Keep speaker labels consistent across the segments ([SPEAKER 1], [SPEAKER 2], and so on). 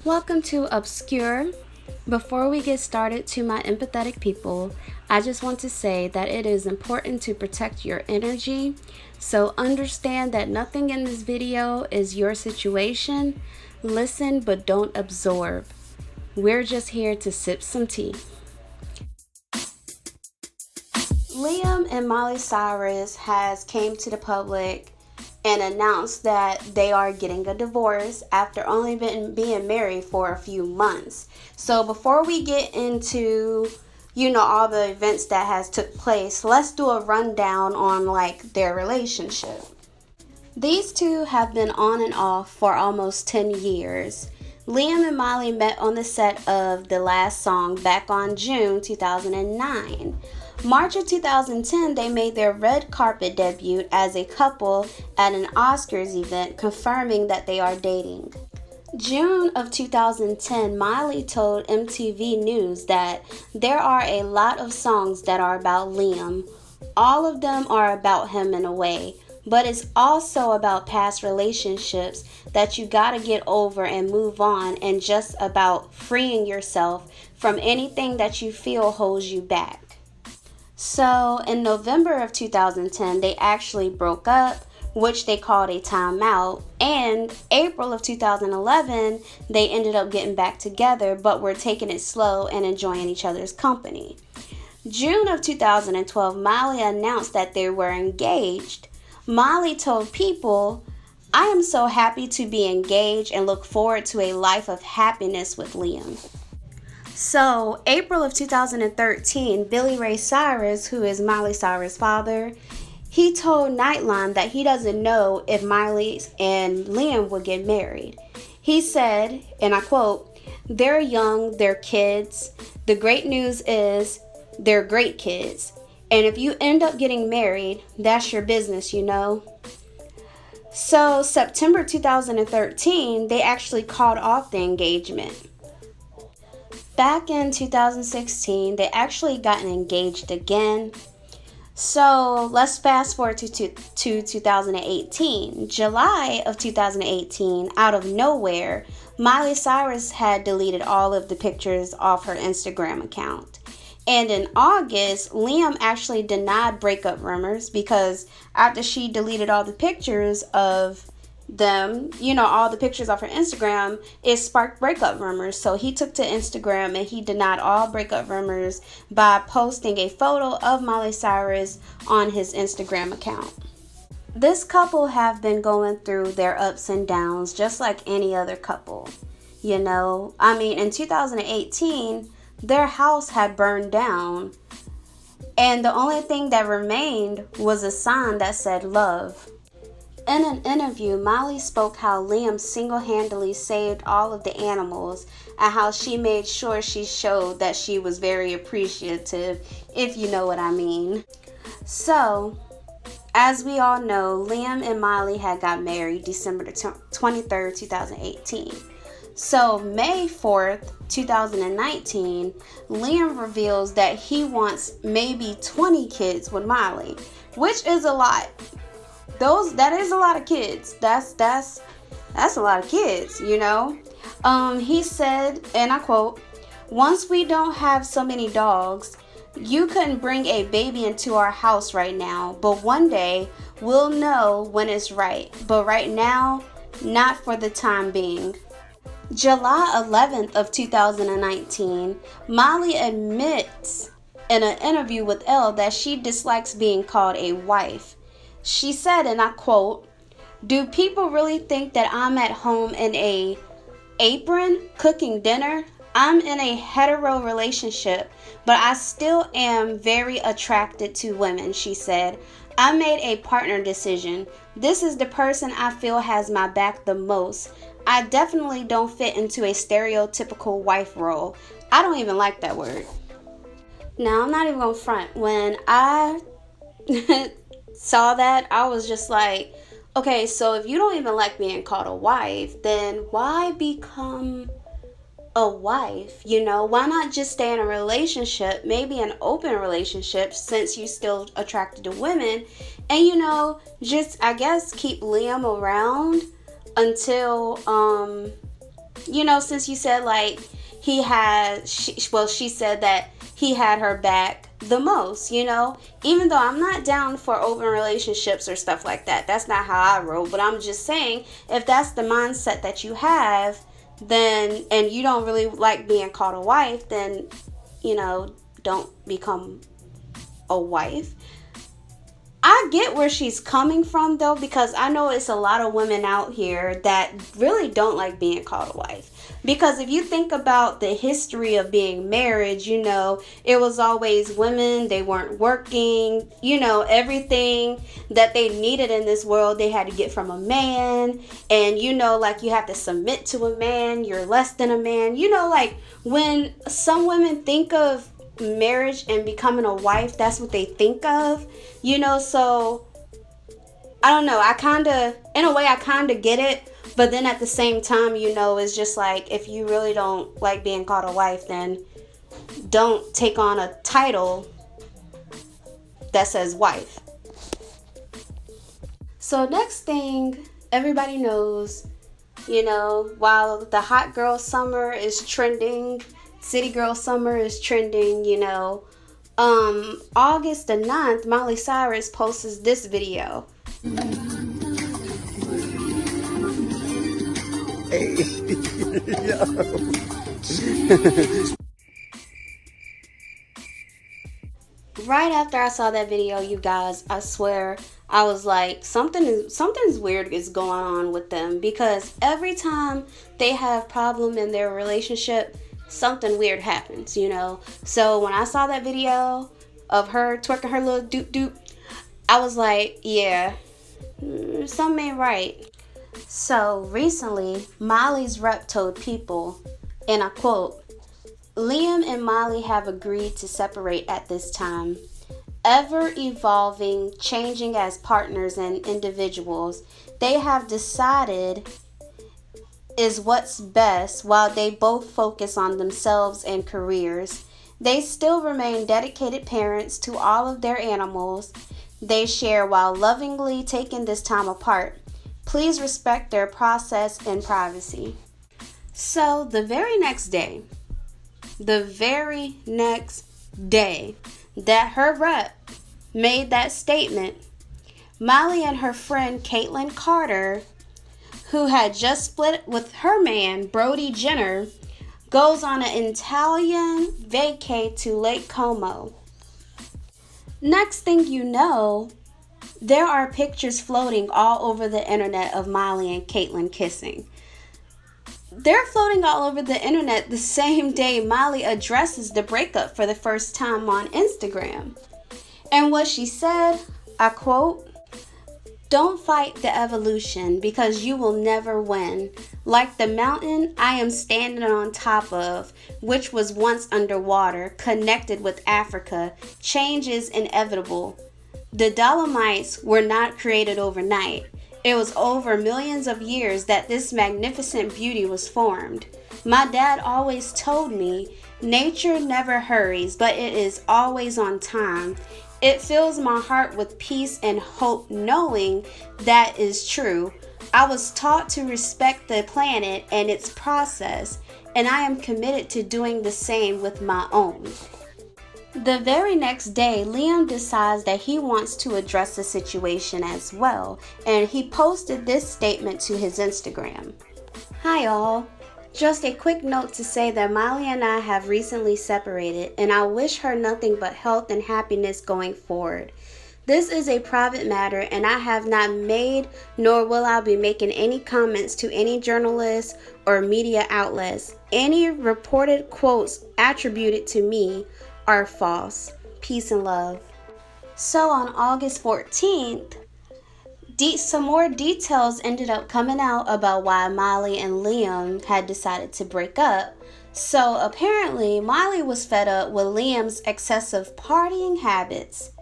[SPEAKER 1] Welcome to Obscure. Before we get started, to my empathetic people, I just want to say that it is important to protect your energy. So understand that nothing in this video is your situation. Listen, but don't absorb. We're just here to sip some tea. Liam and Miley Cyrus has came to the public and announced that they are getting a divorce after only being married for a few months. So before we get into all the events that has took place, let's do a rundown on their relationship. These two have been on and off for almost 10 years. Liam and Miley met on the set of the last song back on June 2009. March of 2010, they made their red carpet debut as a couple at an Oscars event, confirming that they are dating. June of 2010, Miley told MTV News that there are a lot of songs that are about Liam. All of them are about him in a way, but it's also about past relationships that you gotta get over and move on, and just about freeing yourself from anything that you feel holds you back. So in November of 2010, they actually broke up, which they called a timeout. And April of 2011, they ended up getting back together, but were taking it slow and enjoying each other's company. June of 2012, Miley announced that they were engaged. Miley told People, "I am so happy to be engaged and look forward to a life of happiness with Liam." So, April of 2013, Billy Ray Cyrus, who is Miley Cyrus' father, he told Nightline that he doesn't know if Miley and Liam would get married. He said, and I quote, "They're young, they're kids. The great news is they're great kids. And if you end up getting married, that's your business, you know." So, September 2013, they actually called off the engagement. Back in 2016, they actually gotten engaged again. So let's fast forward to 2018. July of 2018, out of nowhere, Miley Cyrus had deleted all of the pictures off her Instagram account. And in August, Liam actually denied breakup rumors, because after she deleted all the pictures of them, all the pictures off her Instagram, it sparked breakup rumors. So he took to Instagram and he denied all breakup rumors by posting a photo of Miley Cyrus on his Instagram account. This couple have been going through their ups and downs just like any other couple. In 2018, their house had burned down, and the only thing that remained was a sign that said love. In an interview, Miley spoke how Liam single-handedly saved all of the animals, and how she made sure she showed that she was very appreciative, if you know what I mean. So, as we all know, Liam and Miley had got married December 23rd, 2018. So, May 4th, 2019, Liam reveals that he wants maybe 20 kids with Miley, which is a lot. That is a lot of kids. That's a lot of kids, He said, and I quote, "Once we don't have so many dogs, you couldn't bring a baby into our house right now, but one day we'll know when it's right. But right now, not for the time being." July 11th of 2019, Miley admits in an interview with Elle that she dislikes being called a wife. She said, and I quote, "Do people really think that I'm at home in a apron cooking dinner? I'm in a hetero relationship, but I still am very attracted to women," she said. "I made a partner decision. This is the person I feel has my back the most. I definitely don't fit into a stereotypical wife role." I don't even like that word. Now, I'm not even gonna front. When I saw that, I was just like, okay, so if you don't even like being called a wife, then why become a wife? Why not just stay in a relationship, maybe an open relationship, since you're still attracted to women, and just, I guess, keep Liam around until since you said like she said that he had her back the most, even though I'm not down for open relationships or stuff like that. That's not how I roll. But I'm just saying, if that's the mindset that you have, then, and you don't really like being called a wife, then, don't become a wife. I get where she's coming from though, because I know it's a lot of women out here that really don't like being called a wife. Because if you think about the history of being married, it was always women, they weren't working, everything that they needed in this world they had to get from a man. And like you have to submit to a man, you're less than a man. Like when some women think of marriage and becoming a wife, that's what they think of, so I don't know, in a way I kind of get it, but then at the same time, it's just like, if you really don't like being called a wife, then don't take on a title that says wife. So next thing, everybody knows, while the hot girl summer is trending, city girl summer is trending, August the 9th, Miley Cyrus posts this video. Hey. Right after I saw that video, you guys, I swear, I was like, something's weird is going on with them, because every time they have problem in their relationship, something weird happens, So when I saw that video of her twerking her little doop doop, I was like, yeah, something ain't right. So recently, Miley's rep told People, and I quote, "Liam and Miley have agreed to separate at this time. Ever evolving, changing as partners and individuals, they have decided is what's best while they both focus on themselves and careers. They still remain dedicated parents to all of their animals they share while lovingly taking this time apart. Please respect their process and privacy." So the very next day that her rep made that statement, Miley and her friend Caitlyn Carter, who had just split with her man Brody Jenner, goes on an Italian vacay to Lake Como. Next thing you know, there are pictures floating all over the internet of Miley and Caitlyn kissing. They're floating all over the internet the same day Miley addresses the breakup for the first time on Instagram. And what she said, I quote, "Don't fight the evolution because you will never win. Like the mountain I am standing on top of, which was once underwater, connected with Africa, change is inevitable. The Dolomites were not created overnight. It was over millions of years that this magnificent beauty was formed. My dad always told me, nature never hurries, but it is always on time. It fills my heart with peace and hope knowing that is true. I was taught to respect the planet and its process, and I am committed to doing the same with my own." The very next day, Liam decides that he wants to address the situation as well, and he posted this statement to his Instagram. "Hi all. Just a quick note to say that Miley and I have recently separated, and I wish her nothing but health and happiness going forward. This is a private matter, and I have not made nor will I be making any comments to any journalists or media outlets. Any reported quotes attributed to me are false. Peace and love." So on August 14th, some more details ended up coming out about why Miley and Liam had decided to break up. So apparently Miley was fed up with Liam's excessive partying habits.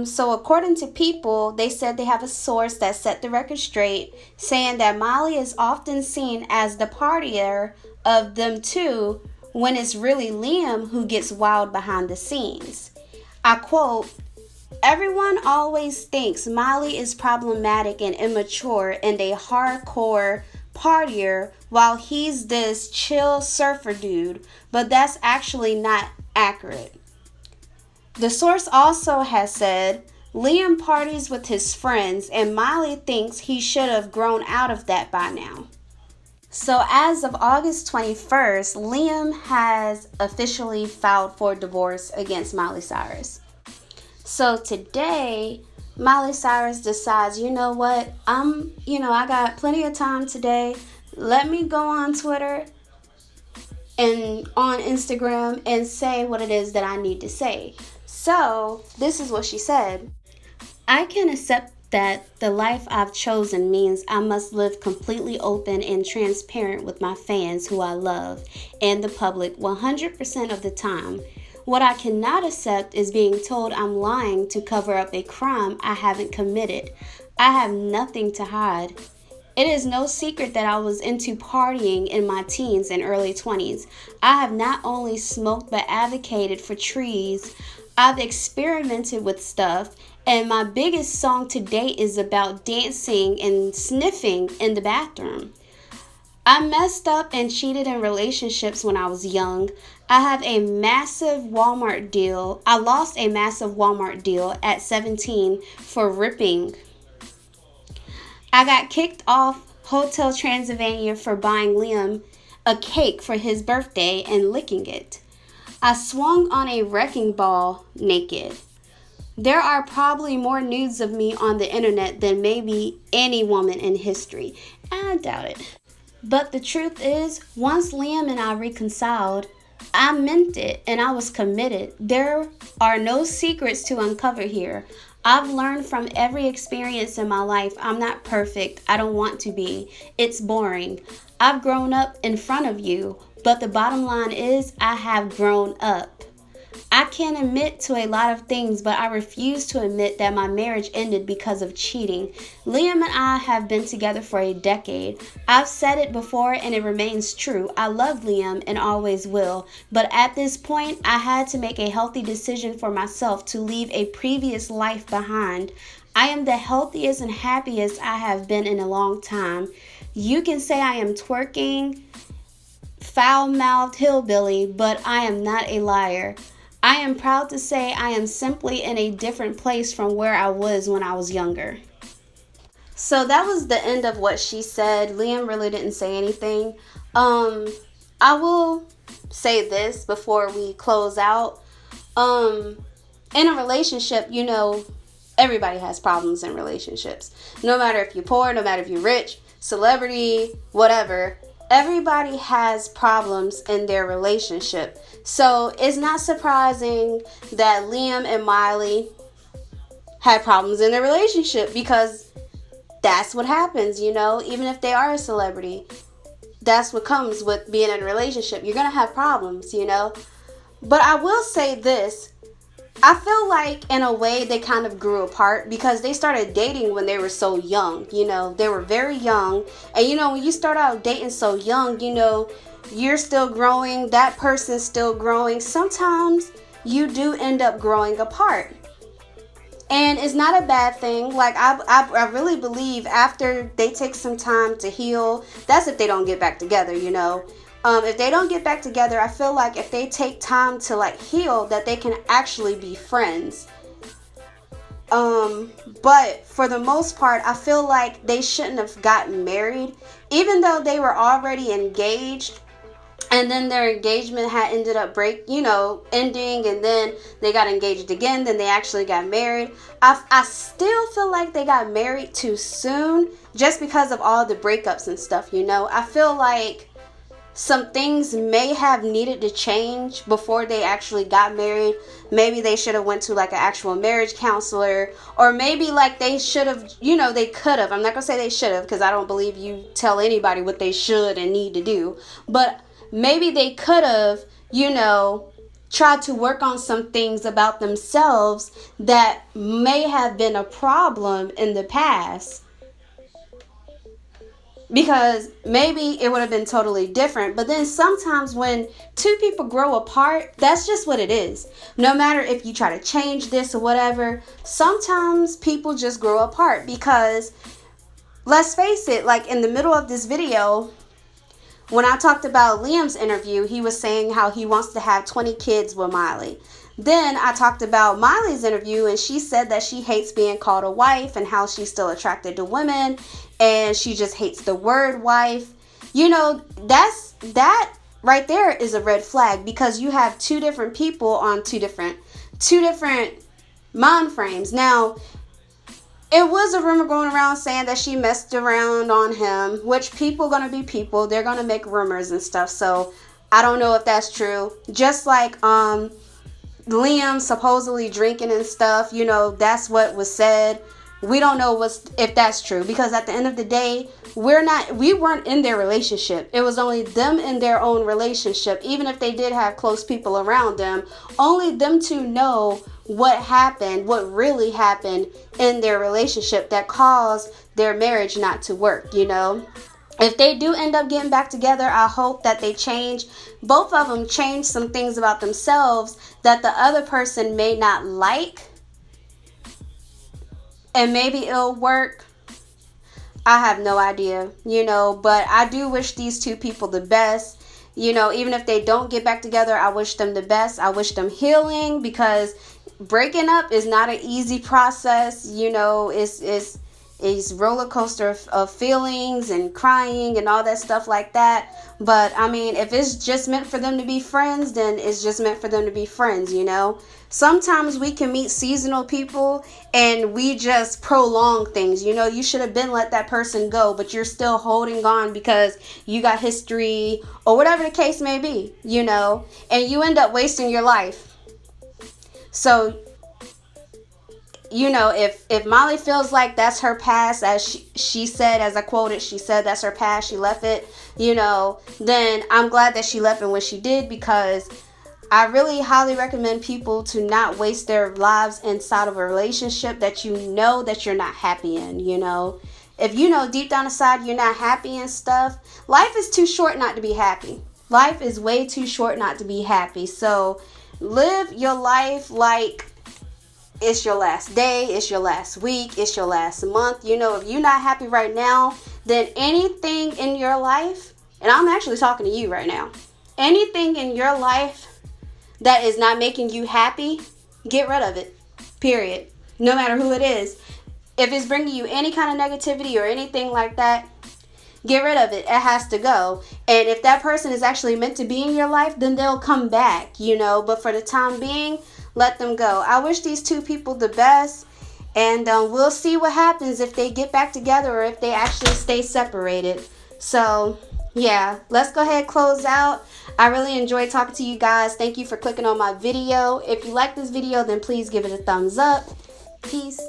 [SPEAKER 1] So according to People, they said they have a source that set the record straight, saying that Miley is often seen as the partier of them two, when it's really Liam who gets wild behind the scenes. I quote, "Everyone always thinks Miley is problematic and immature and a hardcore partier while he's this chill surfer dude, but that's actually not accurate. The source also has said Liam parties with his friends and Miley thinks he should have grown out of that by now. So as of August 21st, Liam has officially filed for divorce against Miley Cyrus. So today, Miley Cyrus decides, you know what, I got plenty of time today. Let me go on Twitter and on Instagram and say what it is that I need to say. So this is what she said. I can accept that the life I've chosen means I must live completely open and transparent with my fans who I love and the public 100% of the time. What I cannot accept is being told I'm lying to cover up a crime I haven't committed. I have nothing to hide. It is no secret that I was into partying in my teens and early 20s. I have not only smoked but advocated for trees. I've experimented with stuff, and my biggest song to date is about dancing and sniffing in the bathroom. I messed up and cheated in relationships when I was young. I have a massive Walmart deal. I lost a massive Walmart deal at 17 for ripping. I got kicked off Hotel Transylvania for buying Liam a cake for his birthday and licking it. I swung on a wrecking ball naked. There are probably more nudes of me on the internet than maybe any woman in history. I doubt it. But the truth is, once Liam and I reconciled, I meant it and I was committed. There are no secrets to uncover here. I've learned from every experience in my life. I'm not perfect. I don't want to be. It's boring. I've grown up in front of you, but the bottom line is I have grown up. I can admit to a lot of things, but I refuse to admit that my marriage ended because of cheating. Liam and I have been together for a decade. I've said it before and it remains true. I love Liam and always will. But at this point, I had to make a healthy decision for myself to leave a previous life behind. I am the healthiest and happiest I have been in a long time. You can say I am twerking, foul-mouthed hillbilly, but I am not a liar. I am proud to say I am simply in a different place from where I was when I was younger. So that was the end of what she said. Liam really didn't say anything. I will say this before we close out. In a relationship, everybody has problems in relationships. No matter if you're poor, no matter if you're rich, celebrity, whatever. Everybody has problems in their relationship. So it's not surprising that Liam and Miley had problems in their relationship because that's what happens, even if they are a celebrity. That's what comes with being in a relationship. You're going to have problems, But I will say this. I feel like in a way they kind of grew apart because they started dating when they were so young. They were very young. And when you start out dating so young, you're still growing. That person's still growing. Sometimes you do end up growing apart. And it's not a bad thing. Like, I really believe after they take some time to heal, that's if they don't get back together, If they don't get back together, I feel like if they take time to heal, that they can actually be friends. But for the most part, I feel like they shouldn't have gotten married, even though they were already engaged. And then their engagement had ended up ending, and then they got engaged again. Then they actually got married. I still feel like they got married too soon, just because of all the breakups and stuff. I feel like some things may have needed to change before they actually got married. Maybe they should have went to an actual marriage counselor, or maybe they should have, they could have. I'm not gonna say they should have, because I don't believe you tell anybody what they should and need to do. But maybe they could have, tried to work on some things about themselves that may have been a problem in the past. Because maybe it would have been totally different. But then sometimes when two people grow apart, that's just what it is. No matter if you try to change this or whatever, sometimes people just grow apart because let's face it, like in the middle of this video, when I talked about Liam's interview, he was saying how he wants to have 20 kids with Miley. Then I talked about Miley's interview, and she said that she hates being called a wife and how she's still attracted to women and she just hates the word wife. You know, that right there is a red flag, because you have two different people on two different mind frames. Now, it was a rumor going around saying that she messed around on him, which people gonna be people. They're gonna make rumors and stuff. So I don't know if that's true. Just like Liam supposedly drinking and stuff, you know, that's what was said. We don't know if that's true, because at the end of the day, we weren't in their relationship. It was only them in their own relationship. Even if they did have close people around them, only them two know what happened, what really happened in their relationship that caused their marriage not to work, you know. If they do end up getting back together, I hope that they change. Both of them change some things about themselves that the other person may not like, and maybe it'll work. I have no idea, you know, but I do wish these two people the best. You know, even if they don't get back together, I wish them the best. I wish them healing, because breaking up is not an easy process. You know, it's roller coaster of feelings and crying and all that stuff like that. But I mean, if it's just meant for them to be friends, then it's just meant for them to be friends, you know. Sometimes we can meet seasonal people and we just prolong things. You know, you should have been let that person go, but you're still holding on because you got history or whatever the case may be, you know, and you end up wasting your life. So, you know, if Miley feels like that's her past, as she said, as I quoted, she said that's her past, she left it, you know, then I'm glad that she left it when she did, because I really highly recommend people to not waste their lives inside of a relationship that you know that you're not happy in, you know. If you know deep down inside you're not happy and stuff, life is too short not to be happy. Life is way too short not to be happy. So live your life like it's your last day, it's your last week, it's your last month. You know, if you're not happy right now, then anything in your life, and I'm actually talking to you right now, anything in your life that is not making you happy, get rid of it. Period. No matter who it is. If it's bringing you any kind of negativity or anything like that, get rid of it. It has to go. And if that person is actually meant to be in your life, then they'll come back, you know. But for the time being, let them go. I wish these two people the best. And we'll see what happens if they get back together or if they actually stay separated. So, yeah, let's go ahead and close out. I really enjoyed talking to you guys. Thank you for clicking on my video. If you like this video, then please give it a thumbs up. Peace.